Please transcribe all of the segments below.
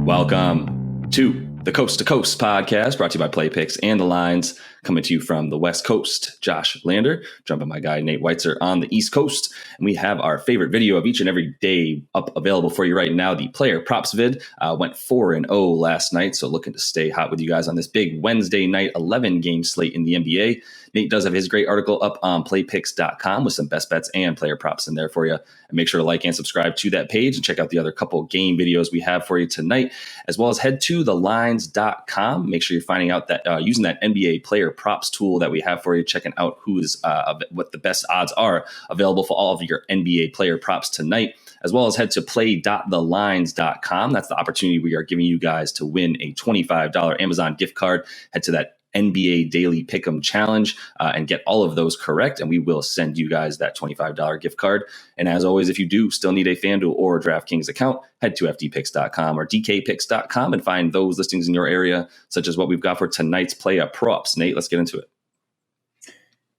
Welcome to the Coast to Coast podcast, brought to you by Play Picks and the Lines, coming to you from the West Coast. Josh Lander, joined by my guy Nate Weitzer on the East Coast, and we have our favorite video of each and every day up available for you right now. The player props vid went 4-0 last night, so looking to stay hot with you guys on this big Wednesday night 11-game slate in the NBA. Nate does have his great article up on playpicks.com with some best bets and player props in there for you. And make sure to like and subscribe to that page and check out the other couple game videos we have for you tonight, as well as head to thelines.com. Make sure you're finding out that using that NBA player props tool that we have for you, checking out who is what the best odds are available for all of your NBA player props tonight, as well as head to play.thelines.com. That's the opportunity we are giving you guys to win a $25 Amazon gift card. Head to that NBA Daily Pick'em Challenge and get all of those correct, and we will send you guys that $25 gift card. And as always, if you do still need a FanDuel or DraftKings account, head to fdpicks.com or dkpicks.com and find those listings in your area, such as what we've got for tonight's player props. Nate, let's get into it.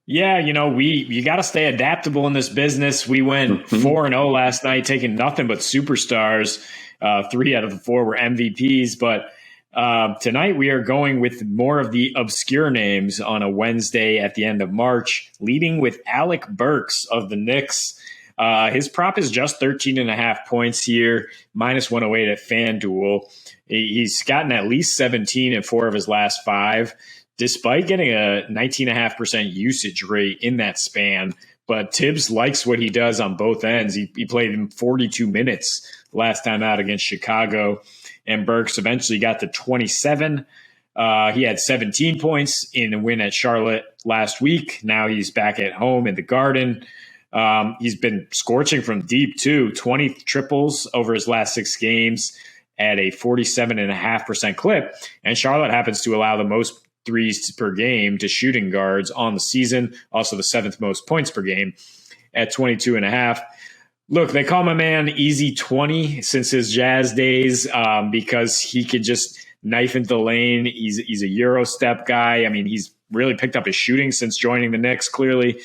Yeah, you got to stay adaptable in this business. We went 4-0 last night, taking nothing but superstars. 3 out of the 4 were MVPs, but tonight we are going with more of the obscure names on a Wednesday at the end of March, leading with Alec Burks of the Knicks. His prop is just 13.5 points here, minus 108 at FanDuel. He's gotten at least 17 in 4 of his last 5, despite getting a 19.5% usage rate in that span. But Tibbs likes what he does on both ends. He played him 42 minutes last time out against Chicago, and Burks eventually got to 27. He had 17 points in the win at Charlotte last week. Now he's back at home in the Garden. He's been scorching from deep, too. 20 triples over his last 6 games at a 47.5% clip. And Charlotte happens to allow the most threes per game to shooting guards on the season, also the 7th most points per game at 22.5. Look, they call my man Easy 20 since his Jazz days because he could just knife into the lane. He's a Euro step guy. I mean, he's really picked up his shooting since joining the Knicks, clearly.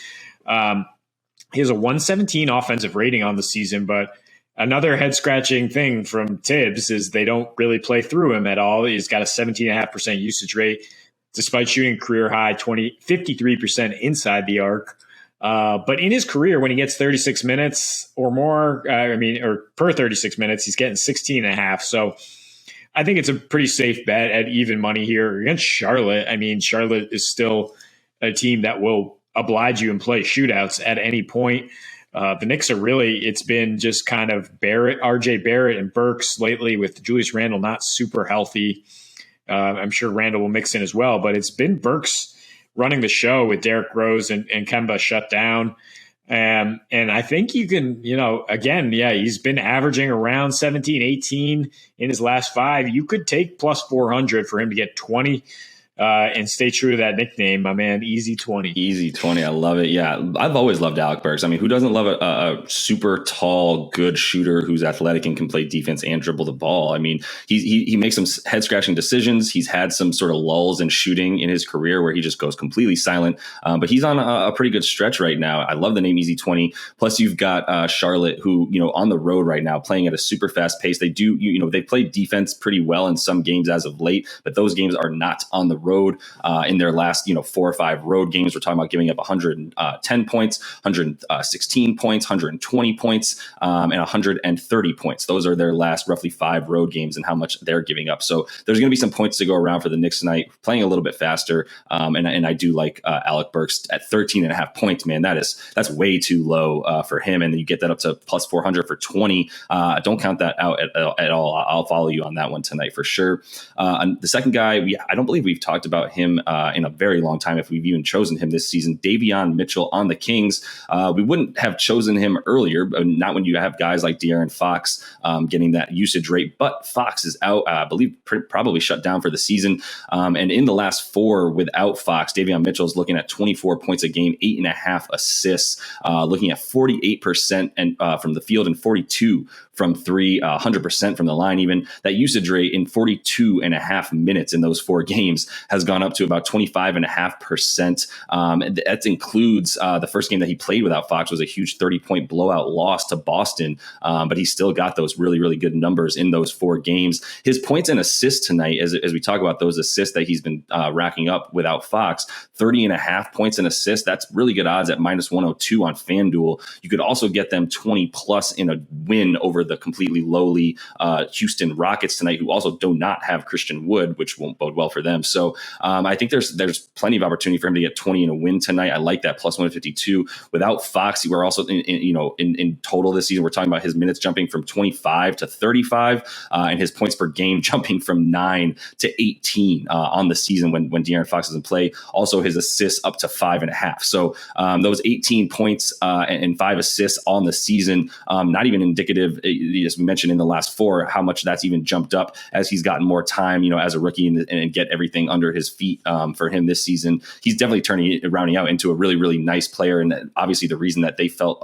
He has a 117 offensive rating on the season, but another head-scratching thing from Tibbs is they don't really play through him at all. He's got a 17.5% usage rate, despite shooting career-high 53% inside the arc. But in his career, when he gets 36 minutes or more, or per 36 minutes, he's getting 16.5. So I think it's a pretty safe bet at even money here against Charlotte. I mean, Charlotte is still a team that will oblige you and play shootouts at any point. The Knicks are really, it's been just kind of RJ Barrett and Burks lately, with Julius Randle not super healthy. I'm sure Randle will mix in as well, but it's been Burks running the show with Derrick Rose and Kemba shut down. And I think you can, he's been averaging around 17, 18 in his last 5. You could take plus 400 for him to get 20 and stay true to that nickname, my man, Easy 20. Easy 20. I love it. Yeah, I've always loved Alec Burks. I mean, who doesn't love a super tall, good shooter who's athletic and can play defense and dribble the ball? I mean, he makes some head-scratching decisions. He's had some sort of lulls in shooting in his career where he just goes completely silent. But he's on a pretty good stretch right now. I love the name Easy 20. Plus, you've got Charlotte, who, on the road right now, playing at a super fast pace. They do, they play defense pretty well in some games as of late, but those games are not on the road. In their last 4 or 5 road games, we're talking about giving up 110 points, 116 points, 120 points, and 130 points. Those are their last roughly 5 road games and how much they're giving up. So there's going to be some points to go around for the Knicks tonight, playing a little bit faster. And I do like Alec Burks at 13.5 points. Man, that's way too low for him. And then you get that up to plus 400 for 20. Don't count that out at all. I'll follow you on that one tonight for sure. The second guy, I don't believe we've talked about him in a very long time, if we've even chosen him this season. Davion Mitchell on the Kings. We wouldn't have chosen him earlier, but not when you have guys like De'Aaron Fox getting that usage rate. But Fox is out, I believe, probably shut down for the season. And in the last 4 without Fox, Davion Mitchell is looking at 24 points a game, 8.5 assists, looking at 48% and from the field and 42 from 3, 100% from the line. Even that usage rate in 42.5 minutes in those 4 games has gone up to about 25.5%. That includes the first game that he played without Fox was a huge 30-point blowout loss to Boston, but he still got those really, really good numbers in those 4 games. His points and assists tonight, as we talk about those assists that he's been racking up without Fox, 30.5 points and assists. That's really good odds at -102 on FanDuel. You could also get them 20 plus in a win over the completely lowly Houston Rockets tonight, who also do not have Christian Wood, which won't bode well for them. So I think there's plenty of opportunity for him to get 20 in a win tonight. I like that +152. Without Fox, we're also in total this season, we're talking about his minutes jumping from 25 to 35, and his points per game jumping from 9 to 18 on the season when De'Aaron Fox doesn't play. Also, his assists up to 5.5. So those 18 points and 5 assists on the season, not even indicative, as we mentioned in the last 4, how much that's even jumped up as he's gotten more time, as a rookie and get everything under his feet for him this season. He's definitely rounding out into a really, really nice player. And obviously the reason that they felt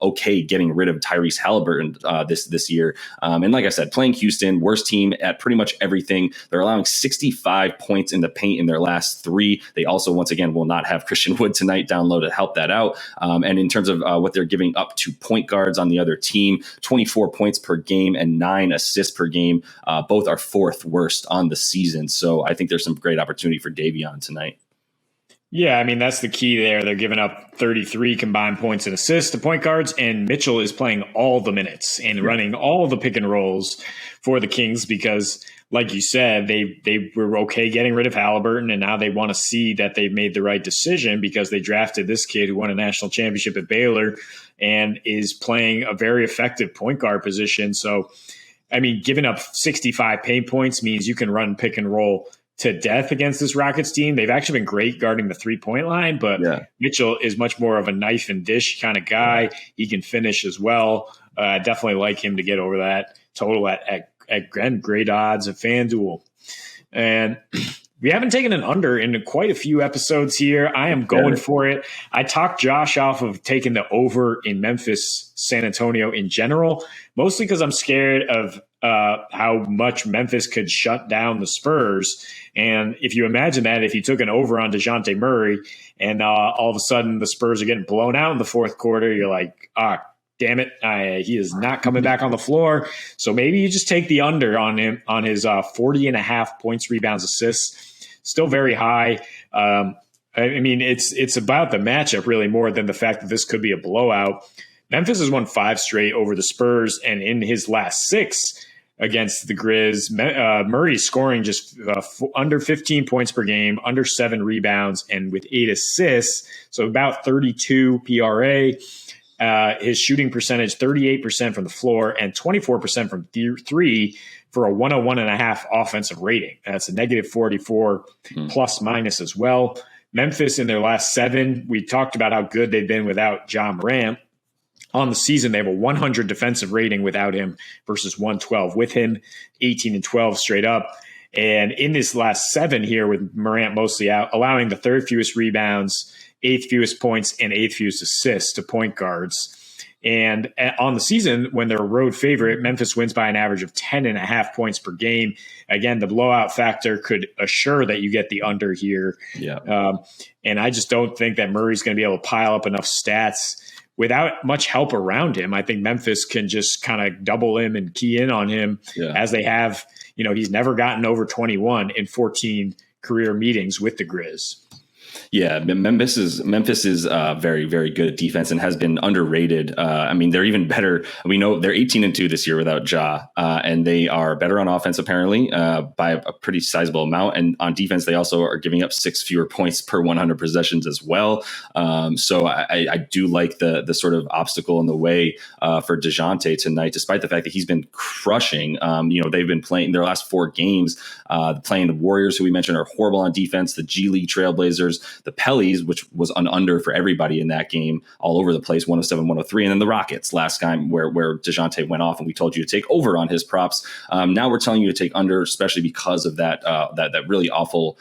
okay getting rid of Tyrese Halliburton this year. And like I said, playing Houston, worst team at pretty much everything. They're allowing 65 points in the paint in their last 3. They also, once again, will not have Christian Wood tonight down low to help that out. And in terms of what they're giving up to point guards on the other team, 24 points per game and 9 assists per game. Both are 4th worst on the season. So I think there's some great opportunity for Davion tonight. Yeah, I mean, that's the key there. They're giving up 33 combined points and assists to point guards, and Mitchell is playing all the minutes and running all the pick and rolls for the Kings because, like you said, they were okay getting rid of Halliburton, and now they want to see that they've made the right decision because they drafted this kid who won a national championship at Baylor and is playing a very effective point guard position. So, I mean, giving up 65 paint points means you can run pick and roll to death against this Rockets team. They've actually been great guarding the 3-point line, but Mitchell is much more of a knife and dish kind of guy. He can finish as well. I definitely like him to get over that total at great odds at FanDuel. And we haven't taken an under in quite a few episodes here. I am going for it. I talked Josh off of taking the over in Memphis, San Antonio in general, mostly because I'm scared of how much Memphis could shut down the Spurs. And if you imagine that, if you took an over on DeJounte Murray and all of a sudden the Spurs are getting blown out in the 4th quarter, you're like, damn it, he is not coming back on the floor. So maybe you just take the under on him on his 40.5 points, rebounds, assists. Still very high. I mean, it's about the matchup really more than the fact that this could be a blowout. Memphis has won 5 straight over the Spurs, and in his last 6 against the Grizz, Murray's scoring just under 15 points per game, under 7 rebounds, and with 8 assists, so about 32 PRA. His shooting percentage, 38% from the floor and 24% from 3 for a 101.5 offensive rating. That's a -44 plus minus as well. Memphis in their last 7, we talked about how good they've been without Ja Morant. On the season, they have a 100 defensive rating without him versus 112 with him, 18 and 12 straight up. And in this last 7 here with Morant mostly out, allowing the 3rd fewest rebounds, 8th fewest points, and 8th fewest assists to point guards. And on the season, when they're a road favorite, Memphis wins by an average of 10.5 points per game. Again, the blowout factor could assure that you get the under here. And I just don't think that Murray's going to be able to pile up enough stats without much help around him. I think Memphis can just kind of double him and key in on him as they have. He's never gotten over 21 in 14 career meetings with the Grizz. Yeah, Memphis is very, very good at defense and has been underrated. I mean, they're even better. We know they're 18-2 this year without Ja, and they are better on offense apparently by a pretty sizable amount. And on defense, they also are giving up 6 fewer points per 100 possessions as well. So I do like the sort of obstacle in the way for DeJounte tonight, despite the fact that he's been crushing. They've been playing their last 4 games, playing the Warriors, who we mentioned are horrible on defense, the G League Trailblazers, the Pellies, which was an under for everybody in that game, all over the place, 107, 103. And then the Rockets last time where DeJounte went off and we told you to take over on his props. Now we're telling you to take under, especially because of that really awful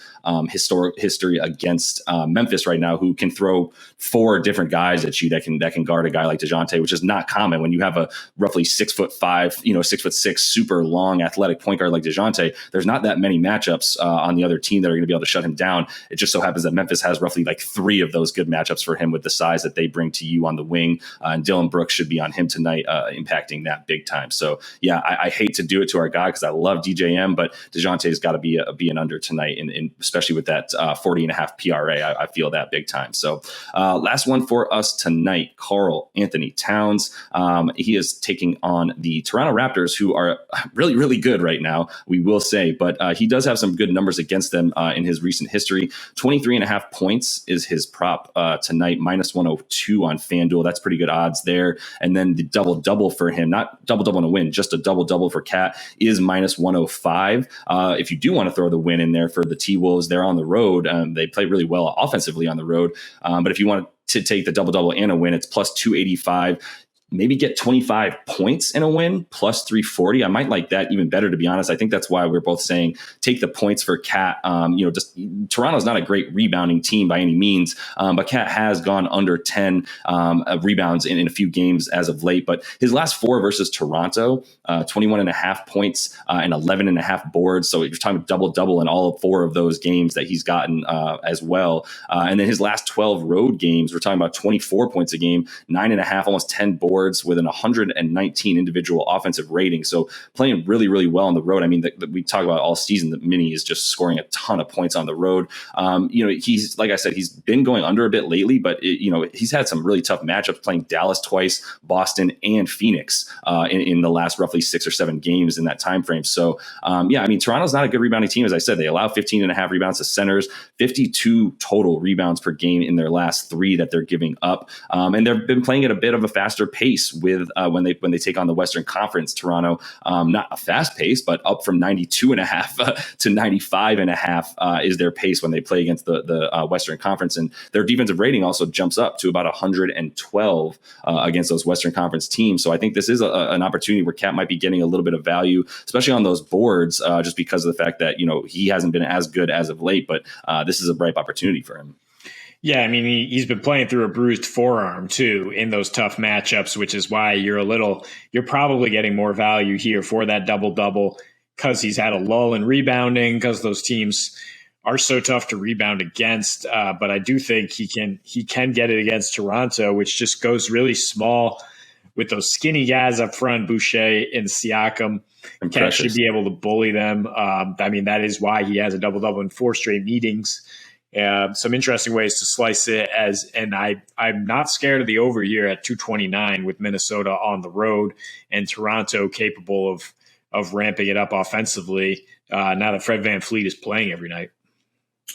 history against Memphis right now, who can throw 4 different guys at you that can guard a guy like DeJounte, which is not common when you have a roughly 6'5", 6'6", super long athletic point guard like DeJounte. There's not that many matchups on the other team that are going to be able to shut him down. It just so happens that Memphis has roughly like 3 of those good matchups for him with the size that they bring to you on the wing. And Dylan Brooks should be on him tonight, impacting that big time. So yeah, I hate to do it to our guy because I love DJM, but DeJounte's got to be an under tonight, and especially with that 40.5 PRA, I feel that big time. So last one for us tonight, Karl Anthony Towns. He is taking on the Toronto Raptors, who are really, really good right now, we will say, but he does have some good numbers against them in his recent history. 23.5 points is his prop tonight, minus 102 on FanDuel. That's pretty good odds there. And then the double-double for him, not double-double in a win, just a double-double for Cat is minus 105. If you do want to throw the win in there for the T-Wolves, they're on the road. They play really well offensively on the road. But if you want to take the double-double and a win, it's plus 285. Maybe get 25 points in a win, plus 340. I might like that even better, to be honest. I think that's why we're both saying take the points for Cat. Just Toronto's not a great rebounding team by any means, but Cat has gone under 10 rebounds in a few games as of late. But his last 4 versus Toronto, 21.5 points and 11.5 boards. So you're talking double-double in all 4 of those games that he's gotten as well. And then his last 12 road games, we're talking about 24 points a game, 9.5, almost 10 boards with an 119 individual offensive rating. So playing really, really well on the road. I mean, we talk about all season that Mini is just scoring a ton of points on the road. He's, like I said, he's been going under a bit lately, but he's had some really tough matchups, playing Dallas twice, Boston, and Phoenix in the last roughly 6 or 7 games in that time frame. So Toronto's not a good rebounding team. As I said, they allow 15.5 rebounds to centers, 52 total rebounds per game in their last 3 that they're giving up. And they've been playing at a bit of a faster pace with when they take on the Western Conference. Toronto, not a fast pace, but up from 92.5 to 95.5 is their pace when they play against the Western Conference. And their defensive rating also jumps up to about 112 against those Western Conference teams. So I think this is an opportunity where Cat might be getting a little bit of value, especially on those boards, just because of the fact that he hasn't been as good as of late. But this is a ripe opportunity for him. Yeah, I mean, he's been playing through a bruised forearm too in those tough matchups, which is why you're probably getting more value here for that double-double, because he's had a lull in rebounding, because those teams are so tough to rebound against. But I do think he can get it against Toronto, which just goes really small with those skinny guys up front, Boucher and Siakam. Cat should be able to bully them. That is why he has a double-double in 4 straight meetings. Some interesting ways to slice it I'm not scared of the over here at 229 with Minnesota on the road and Toronto capable of ramping it up offensively now that Fred VanVleet is playing every night.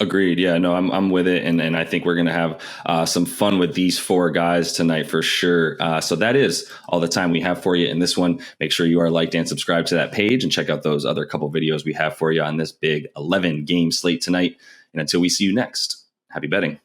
Agreed. Yeah, no, I'm with it. And I think we're going to have some fun with these 4 guys tonight for sure. So that is all the time we have for you in this one. Make sure you are liked and subscribed to that page and check out those other couple videos we have for you on this big 11 game slate tonight. And until we see you next, happy betting.